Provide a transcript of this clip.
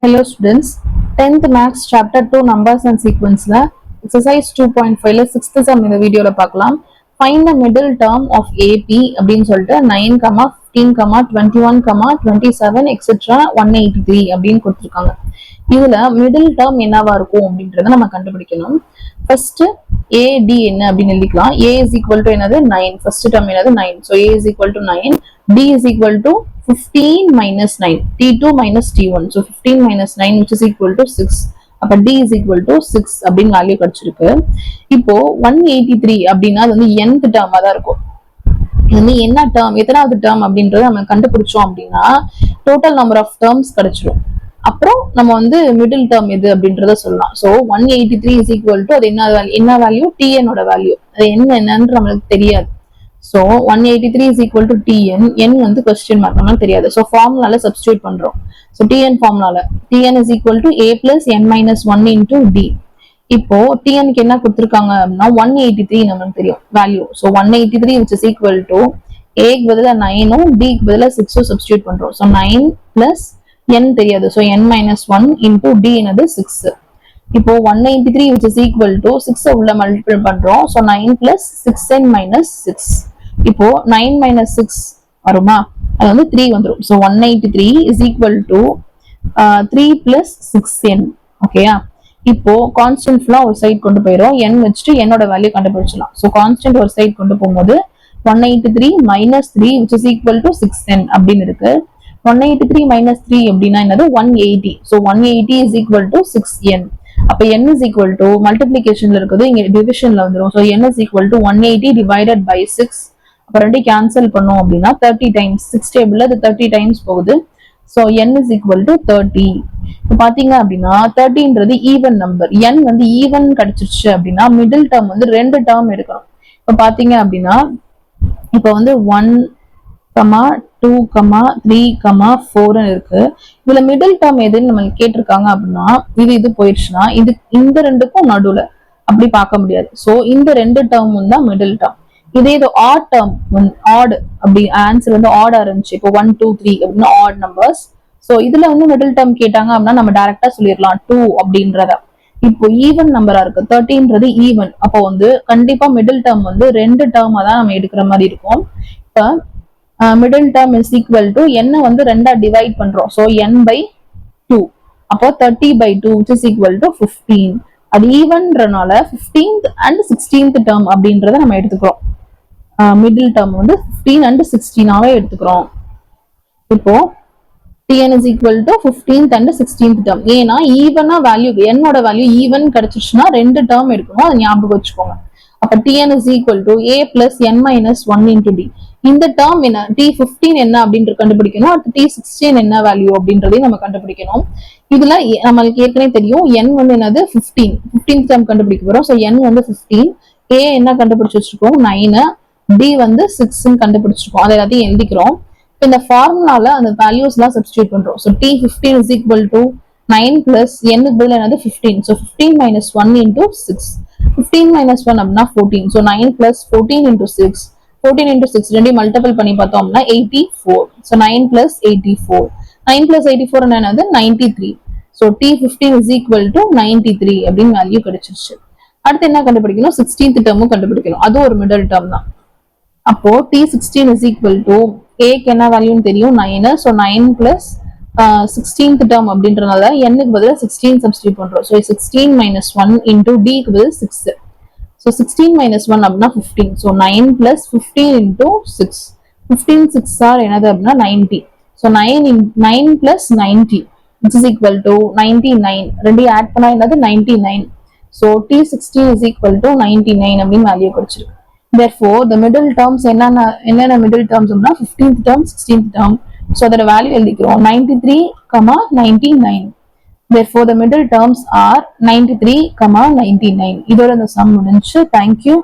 Hello students, 10th Maths Chapter 2 Numbers and Sequence exercise 2.5 6th sum இந்த வீடியோல பார்க்கலாம். Find the middle term of AP அப்படின்னு சொல்லிட்டு 9, 15, 21, 27 etc 183 அப்படின்னு கொடுத்திருக்காங்க. இதுல மிடில் டேர்ம் என்னவா இருக்கும் அப்படின்றத நம்ம கண்டுபிடிக்கணும். ஃபர்ஸ்ட் AD என்ன அப்படின்னு எழுதிக்கலாம். A is equal to என்னது 9. ஃபர்ஸ்ட் டேர்ம் என்னது 9. So A is equal to 9. D is equal to 15 minus 9. T2 minus T1. So 15 minus 9 which is equal to 6. அப்ப D is equal to 6 அப்படின்னு value கிடைச்சிருக்கு. இப்போ 183 அப்படின்னா அது வந்து nth டேர்மா தான் இருக்கும். இது வந்து என்ன டேர்ம், எத்தனாவது டேர்ம் அப்படின்றத நம்ம கண்டுபிடிச்சோம் அப்படின்னா டோட்டல் நம்பர் ஆஃப் டேர்ம்ஸ் கிடைச்சிரும். அப்புறம் நம்ம வந்து மிடில் டேர்ம் எது அப்படின்றத சொல்லலாம். ஸோ 183 இஸ் ஈக்குவல் டு அது என்ன வேல்யூ, டிஎனோட வேல்யூ. அது என்னன்னு நம்மளுக்கு தெரியாது. So 183 is equal to t n. N வந்து கொஸ்டின் மார்க் நம்மளுக்கு தெரியாது. ஸோ ஃபார்முலால சப்ஸ்டியூட் பண்றோம். ஸோ டிஎன் ஃபார்முலால t n is equal to a plus n minus 1 into d. இப்போ டிஎனுக்கு என்ன கொடுத்துருக்காங்க அப்படின்னா 183 நம்மளுக்கு தெரியும் value. So 183 which is equal to ஏக்கு பதிலா 9 டிக்கு பதிலா 6 சப்ஸ்டியூட் பண்றோம். ஸோ 9 பிளஸ் n தெரியாது. So n minus 1 into d என்னது 6. இப்போ 193 which is equal to 6 உள்ள மல்டிபிள் பண்றோம். So 9 plus 6n minus 6. இப்போ 9 minus 6 வருமா, அது வந்து 3 வந்துடும். So 193 is equal to 3 plus 6n. ஓகேயா, இப்போ கான்ஸ்டன்ட் ஃபுல்லா ஒரு சைட் கொண்டு போயிடும். n வச்சுட்டு என்னோட வேல்யூ கண்டுபிடிச்சலாம். ஸோ கான்ஸ்டன்ட் ஒரு சைட் கொண்டு போகும்போது 183 minus 3 which is equal to 6n அப்படின்னு இருக்கு. 183 minus 3 அப்படின்னா என்னது 180. So 180 is equal to 6n. அப்ப n is equal to மல்டிப்ளிகேஷன்ல இருக்குது, இங்க டிவிஷன்ல வந்துடும். So n is equal to 180 divided by 6. அப்ப ரெண்டு கேன்சல் பண்ணோம் அப்படின்னா 30 டைம்ஸ் 6 டேபிள்ல அது 30 டைம்ஸ் போகுது. So n is equal to 30. இப்போ பாத்தீங்க அப்படின்னா 30ன்றது ஈவன் நம்பர். n வந்து ஈவன் கிடைச்சிருச்சு அப்படின்னா மிடில் டேர்ம் வந்து ரெண்டு டேர்ம் எடுக்கணும். இப்போ பாத்தீங்க அப்படின்னா இப்போ வந்து 1, 2, 3, 4 இருக்கு. இதுல மிடில் டேர்ம் எதுன்னு நம்ம கேட்டிருக்காங்க அப்படின்னா இது போயிடுச்சுன்னா இது இந்த ரெண்டுக்கும் நடுவுல அப்படி பார்க்க முடியாது. சோ இந்த ரெண்டு டேர்மும் தான் மிடில் டேர்ம். இதே இது ஆட் டேர்ம், ஆட் அப்படி ஆன்சர் வந்து ஆடா இருந்துச்சு. இப்போ 1, 2, 3 அப்படின்னு ஆட் நம்பர்ஸ். சோ இதுல வந்து மிடில் டேர்ம் கேட்டாங்க அப்படின்னா நம்ம டைரக்டா சொல்லிடலாம் 2 அப்படின்றத. இப்போ ஈவன் நம்பரா இருக்கு 30ன்றது ஈவன். அப்போ வந்து கண்டிப்பா மிடில் டேர்ம் வந்து ரெண்டு டேர்மா தான் நம்ம எடுக்கிற மாதிரி இருக்கும். இப்ப middle term is equal to n வந்து ரெண்டா டிவைட் பண்றோம். So n by 2. அப்போ 30 by 2 which is equal to 15. அது ஈவன்றனால 15th and 16th டேர்ம் அப்படின்றத நம்ம எடுத்துக்கிறோம். மிடில் டேர்ம் வந்து 15 and 16ஆவே எடுத்துக்கிறோம். இப்போ tn is equal to 15th and 16th term. ஏன்னா ஈவனா வேல்யூ என்னோட வேல்யூ ஈவன் கிடைச்சிச்சுன்னா ரெண்டு டேர்ம் எடுக்கணும், அதை ஞாபகம் வச்சுக்கோங்க. அப்ப tn is equal to a plus n minus 1 into d. இந்த டேர்ம் என்ன, T15 என்ன அப்படின்றது கண்டுபிடிக்கணும். அடுத்து T16 என்ன வேல்யூ அப்படின்றதையும் நம்ம கண்டுபிடிக்கணும். இதுல நம்மளுக்கு ஏற்கனவே தெரியும் n வந்து என்னது 15th டேர்ம் கண்டுபிடிக்க போறோம். ஸோ n வந்து 15, a என்ன கண்டுபிடிச்சு வச்சிருக்கோம் 9, d வந்து 6 கண்டுபிடிச்சிருக்கோம். அதை எல்லாத்தையும் எழுதிக்கிறோம். இந்த ஃபார்முலால அந்த வேல்யூஸ் எல்லாம் சப்ஸ்டியூட் பண்றோம். So T15 is equal to 9 plus n க்கு பதிலா என்னது 15. So 15 minus 1 into 6. 15 minus 1 அப்படின்னா 14. So 9 plus 14 into 6. 14 into 6 ரெண்டையும் மல்டிபிள் பண்ணி பார்த்தோம் அப்படின்னா 84. So 9 plus 84. 9 plus 84 என்னது 93. So T15 is equal to 93 அப்படின்னு வேல்யூ கிடைச்சிருச்சு. அடுத்து என்ன கண்டுபிடிக்கணும், 16th டேர்மும் கண்டுபிடிக்கணும். அது ஒரு மிடில் டேர்ம் தான். அப்போ T16 is equal to ஏக்கு என்ன வேல்யூன்னு தெரியும் 9. ஸோ 9 plus 16th டேர்ம் அப்படின்றனால n-க்கு பதிலாக 16 சப்ஸ்டியூட் பண்றோம். ஸோ 16 minus 1 into d-க்கு பதில் 6. So 16 minus 1 அப்படின்னா 15. So 9 plus 15 into 6. 15 6 are என்னது அப்படின்னா 90. So 9 plus 90 which is equal to 99. ரெண்டையும் ஆட் பண்ணா என்னது 99. So T16 is equal to 99 அப்படின்னு வேல்யூ கிடைச்சிருக்கு. Therefore the middle terms என்னென்ன middle terms அப்படின்னா 15th term, 16th term. So அதோட வேல்யூ எழுதிக்கிறோம் 93, 99. Therefore, the middle terms are 93, 99. இதோட இந்த sum முடிஞ்சு. Thank you.